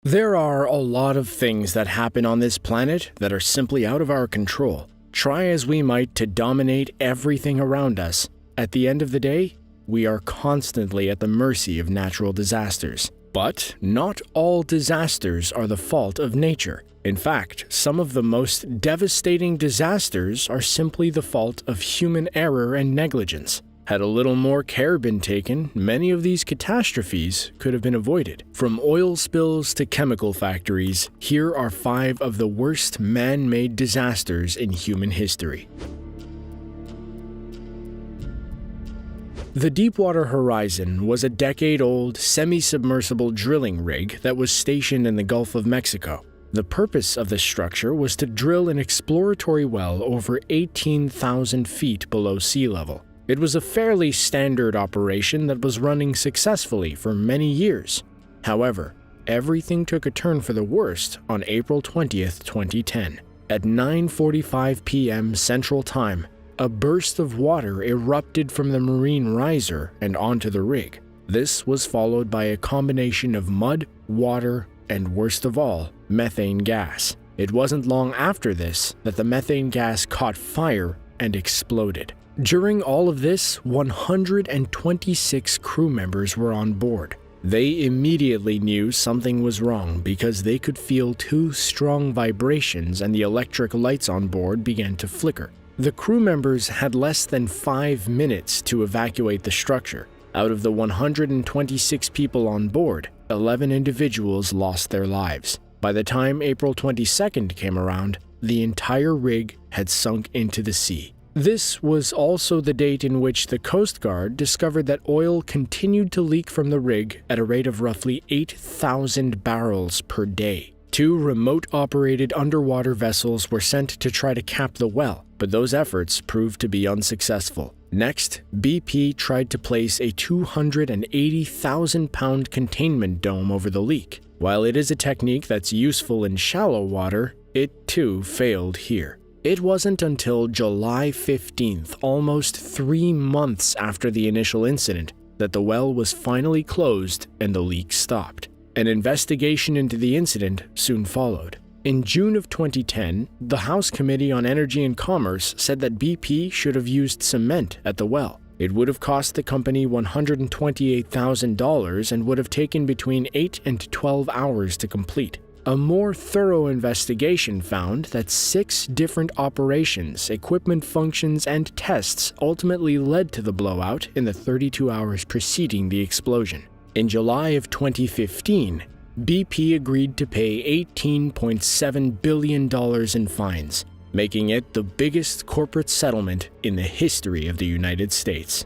There are a lot of things that happen on this planet that are simply out of our control. Try as we might to dominate everything around us. At the end of the day, we are constantly at the mercy of natural disasters. But not all disasters are the fault of nature. In fact, some of the most devastating disasters are simply the fault of human error and negligence. Had a little more care been taken, many of these catastrophes could have been avoided. From oil spills to chemical factories, here are 5 of the worst man-made disasters in human history. The Deepwater Horizon was a decade-old, semi-submersible drilling rig that was stationed in the Gulf of Mexico. The purpose of this structure was to drill an exploratory well over 18,000 feet below sea level. It was a fairly standard operation that was running successfully for many years. However, everything took a turn for the worst on April 20th, 2010. At 9:45 p.m. Central Time, a burst of water erupted from the marine riser and onto the rig. This was followed by a combination of mud, water, and worst of all, methane gas. It wasn't long after this that the methane gas caught fire and exploded. During all of this, 126 crew members were on board. They immediately knew something was wrong because they could feel 2 strong vibrations and the electric lights on board began to flicker. The crew members had less than 5 minutes to evacuate the structure. Out of the 126 people on board, 11 individuals lost their lives. By the time April 22nd came around, the entire rig had sunk into the sea. This was also the date in which the Coast Guard discovered that oil continued to leak from the rig at a rate of roughly 8,000 barrels per day. 2 remote-operated underwater vessels were sent to try to cap the well, but those efforts proved to be unsuccessful. Next, BP tried to place a 280,000-pound containment dome over the leak. While it is a technique that's useful in shallow water, it too failed here. It wasn't until July 15th, almost 3 months after the initial incident, that the well was finally closed and the leak stopped. An investigation into the incident soon followed. In June of 2010, the House Committee on Energy and Commerce said that BP should have used cement at the well. It would have cost the company $128,000 and would have taken between 8 and 12 hours to complete. A more thorough investigation found that 6 different operations, equipment functions, and tests ultimately led to the blowout in the 32 hours preceding the explosion. In July of 2015, BP agreed to pay $18.7 billion in fines, making it the biggest corporate settlement in the history of the United States.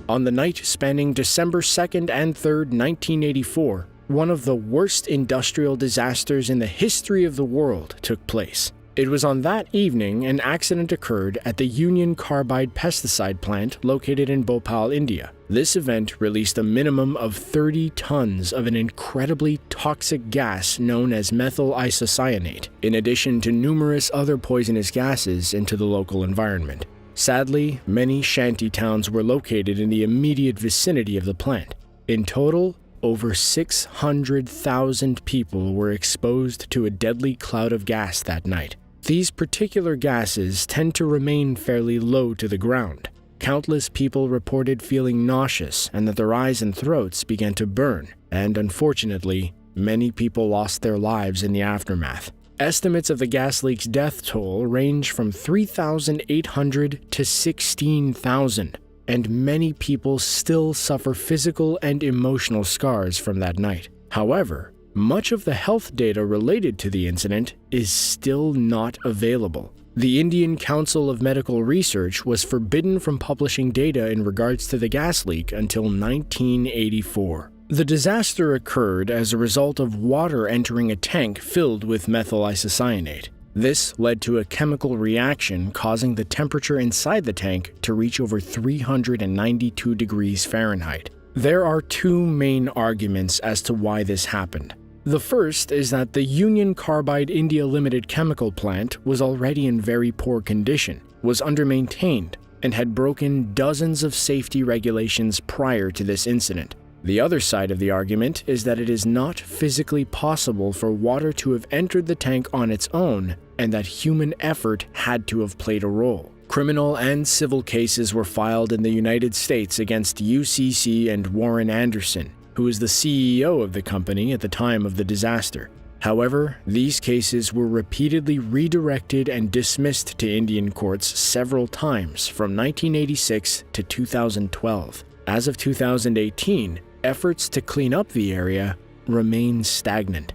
On the night spanning December 2nd and 3rd, 1984, one of the worst industrial disasters in the history of the world took place. It was on that evening an accident occurred at the Union Carbide pesticide plant located in Bhopal, India. This event released a minimum of 30 tons of an incredibly toxic gas known as methyl isocyanate, in addition to numerous other poisonous gases into the local environment. Sadly, many shanty towns were located in the immediate vicinity of the plant. In total, over 600,000 people were exposed to a deadly cloud of gas that night. These particular gases tend to remain fairly low to the ground. Countless people reported feeling nauseous and that their eyes and throats began to burn, and unfortunately, many people lost their lives in the aftermath. Estimates of the gas leak's death toll range from 3,800 to 16,000, and many people still suffer physical and emotional scars from that night. However, much of the health data related to the incident is still not available. The Indian Council of Medical Research was forbidden from publishing data in regards to the gas leak until 1984. The disaster occurred as a result of water entering a tank filled with methyl isocyanate. This led to a chemical reaction causing the temperature inside the tank to reach over 392 degrees Fahrenheit. There are 2 main arguments as to why this happened. The first is that the Union Carbide India Limited chemical plant was already in very poor condition, was undermaintained, and had broken dozens of safety regulations prior to this incident. The other side of the argument is that it is not physically possible for water to have entered the tank on its own, and that human effort had to have played a role. Criminal and civil cases were filed in the United States against UCC and Warren Anderson, who was the CEO of the company at the time of the disaster. However, these cases were repeatedly redirected and dismissed to Indian courts several times from 1986 to 2012. As of 2018, efforts to clean up the area remain stagnant.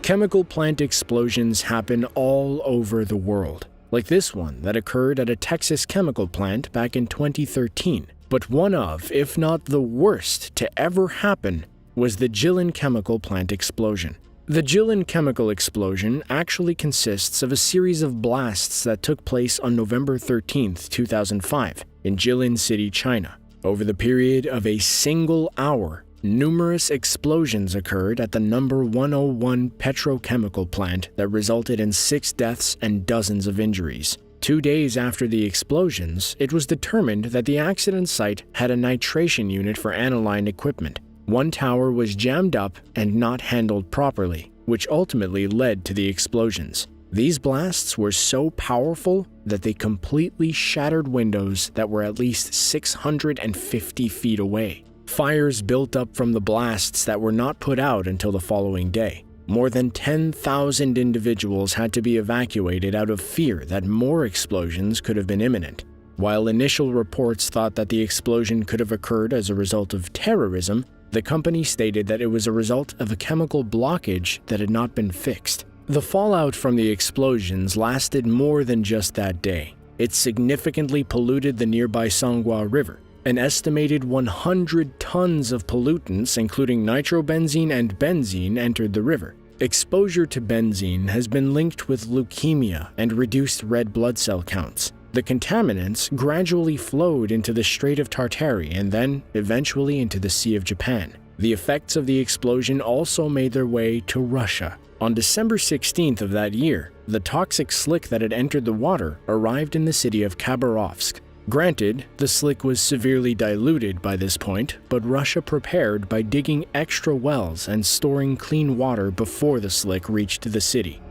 Chemical plant explosions happen all over the world, like this one that occurred at a Texas chemical plant back in 2013. But one of, if not the worst to ever happen, was the Jilin chemical plant explosion. The Jilin chemical explosion actually consists of a series of blasts that took place on November 13, 2005, in Jilin City, China. Over the period of a single hour, numerous explosions occurred at the number 101 petrochemical plant that resulted in 6 deaths and dozens of injuries. 2 days after the explosions, it was determined that the accident site had a nitration unit for aniline equipment. One tower was jammed up and not handled properly, which ultimately led to the explosions. These blasts were so powerful that they completely shattered windows that were at least 650 feet away. Fires built up from the blasts that were not put out until the following day. More than 10,000 individuals had to be evacuated out of fear that more explosions could have been imminent. While initial reports thought that the explosion could have occurred as a result of terrorism, the company stated that it was a result of a chemical blockage that had not been fixed. The fallout from the explosions lasted more than just that day. It significantly polluted the nearby Songhua River. An estimated 100 tons of pollutants, including nitrobenzene and benzene, entered the river. Exposure to benzene has been linked with leukemia and reduced red blood cell counts. The contaminants gradually flowed into the Strait of Tartary and then, eventually, into the Sea of Japan. The effects of the explosion also made their way to Russia. On December 16th of that year, the toxic slick that had entered the water arrived in the city of Khabarovsk. Granted, the slick was severely diluted by this point, but Russia prepared by digging extra wells and storing clean water before the slick reached the city.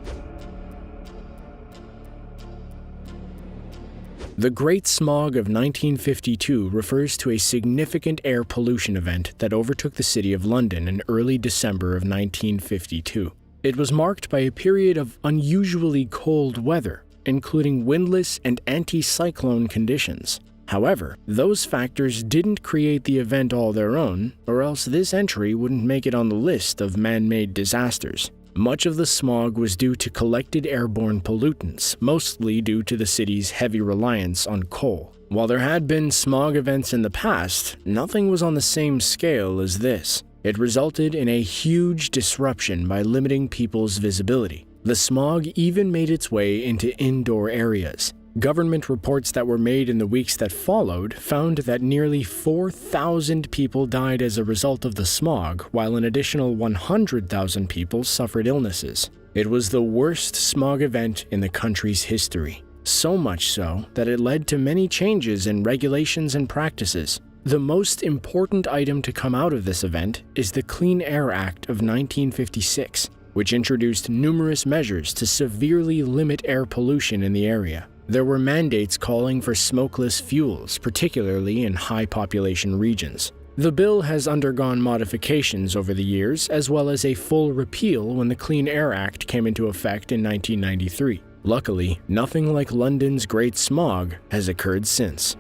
The Great Smog of 1952 refers to a significant air pollution event that overtook the city of London in early December of 1952. It was marked by a period of unusually cold weather, including windless and anti-cyclone conditions. However, those factors didn't create the event all their own, or else this entry wouldn't make it on the list of man-made disasters. Much of the smog was due to collected airborne pollutants, mostly due to the city's heavy reliance on coal. While there had been smog events in the past, nothing was on the same scale as this. It resulted in a huge disruption by limiting people's visibility. The smog even made its way into indoor areas. Government reports that were made in the weeks that followed found that nearly 4,000 people died as a result of the smog, while an additional 100,000 people suffered illnesses. It was the worst smog event in the country's history. So much so that it led to many changes in regulations and practices. The most important item to come out of this event is the Clean Air Act of 1956, which introduced numerous measures to severely limit air pollution in the area. There were mandates calling for smokeless fuels, particularly in high-population regions. The bill has undergone modifications over the years, as well as a full repeal when the Clean Air Act came into effect in 1993. Luckily, nothing like London's Great Smog has occurred since.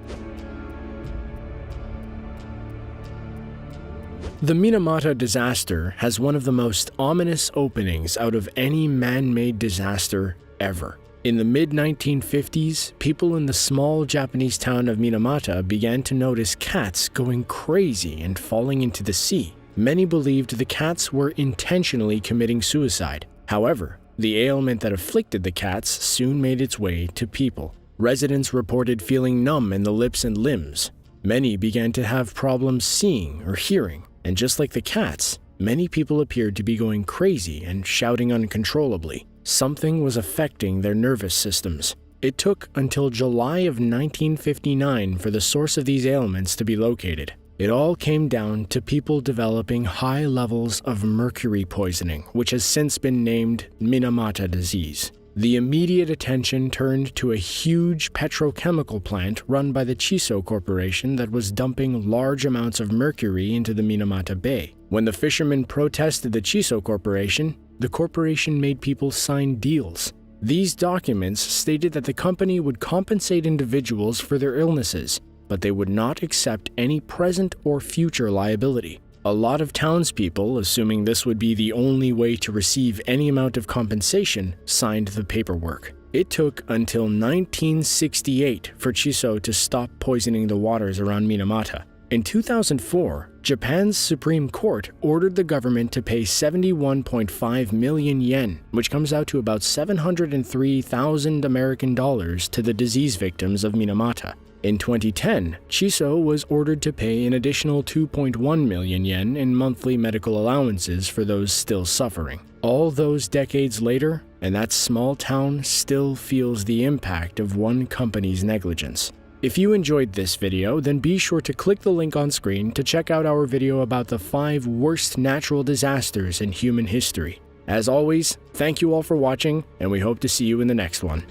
The Minamata disaster has one of the most ominous openings out of any man-made disaster ever. In the mid-1950s, people in the small Japanese town of Minamata began to notice cats going crazy and falling into the sea. Many believed the cats were intentionally committing suicide. However, the ailment that afflicted the cats soon made its way to people. Residents reported feeling numb in the lips and limbs. Many began to have problems seeing or hearing. And just like the cats, many people appeared to be going crazy and shouting uncontrollably. Something was affecting their nervous systems. It took until July of 1959 for the source of these ailments to be located. It all came down to people developing high levels of mercury poisoning, which has since been named Minamata disease. The immediate attention turned to a huge petrochemical plant run by the Chiso Corporation that was dumping large amounts of mercury into the Minamata Bay. When the fishermen protested the Chiso Corporation, the corporation made people sign deals. These documents stated that the company would compensate individuals for their illnesses, but they would not accept any present or future liability. A lot of townspeople, assuming this would be the only way to receive any amount of compensation, signed the paperwork. It took until 1968 for Chiso to stop poisoning the waters around Minamata. In 2004, Japan's Supreme Court ordered the government to pay 71.5 million yen, which comes out to about 703,000 American dollars, to the disease victims of Minamata. In 2010, Chiso was ordered to pay an additional 2.1 million yen in monthly medical allowances for those still suffering. All those decades later, and that small town still feels the impact of one company's negligence. If you enjoyed this video, then be sure to click the link on screen to check out our video about the 5 worst natural disasters in human history. As always, thank you all for watching, and we hope to see you in the next one.